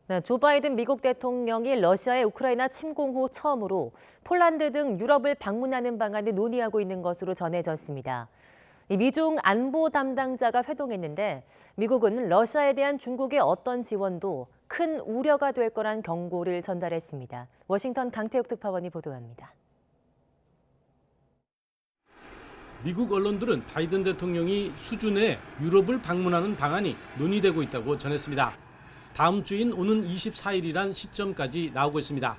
네, 조 바이든 미국 대통령이 러시아의 우크라이나 침공 후 처음으로 폴란드 등 유럽을 방문하는 방안을 논의하고 있는 것으로 전해졌습니다. 이 미중 안보 담당자가 회동했는데 미국은 러시아에 대한 중국의 어떤 지원도 큰 우려가 될 거란 경고를 전달했습니다. 워싱턴 강태욱 특파원이 보도합니다. 미국 언론들은 바이든 대통령이 수주 내 유럽을 방문하는 방안이 논의되고 있다고 전했습니다. 다음 주인 오는 24일이란 시점까지 나오고 있습니다.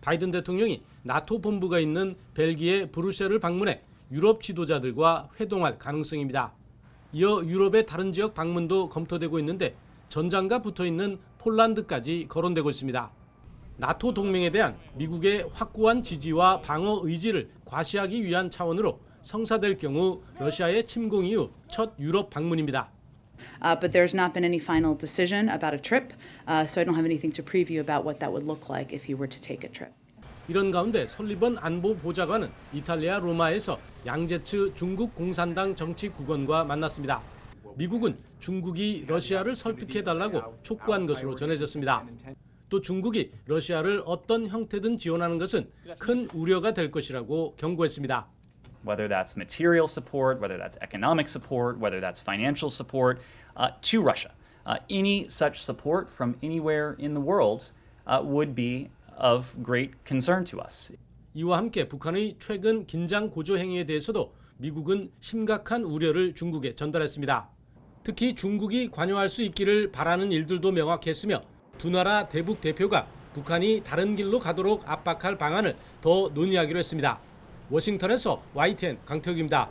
바이든 대통령이 나토 본부가 있는 벨기에 브뤼셀을 방문해 유럽 지도자들과 회동할 가능성입니다. 이어 유럽의 다른 지역 방문도 검토되고 있는데 전장과 붙어있는 폴란드까지 거론되고 있습니다. 나토 동맹에 대한 미국의 확고한 지지와 방어 의지를 과시하기 위한 차원으로 성사될 경우 러시아의 침공 이후 첫 유럽 방문입니다. But there's not been any final decision about a trip, so I don't have anything to preview about what that would look like if he were to take a trip. 이런 가운데 설리번 안보 보좌관은 이탈리아 로마에서 양제츠 중국 공산당 정치국원과 만났습니다. 미국은 중국이 러시아를 설득해달라고 촉구한 것으로 전해졌습니다. 또 중국이 러시아를 어떤 형태든 지원하는 것은 큰 우려가 될 것이라고 경고했습니다. Whether that's material support, whether that's economic support, whether that's financial support to Russia. Any such support from anywhere in the world would be of great concern to us. 이와 함께 북한의 최근 긴장 고조 행위에 대해서도 미국은 심각한 우려를 중국에 전달했습니다. 특히 중국이 관여할 수 있기를 바라는 일들도 명확했으며 두 나라 대북 대표가 북한이 다른 길로 가도록 압박할 방안을 더 논의하기로 했습니다. 워싱턴에서 YTN 강태욱입니다.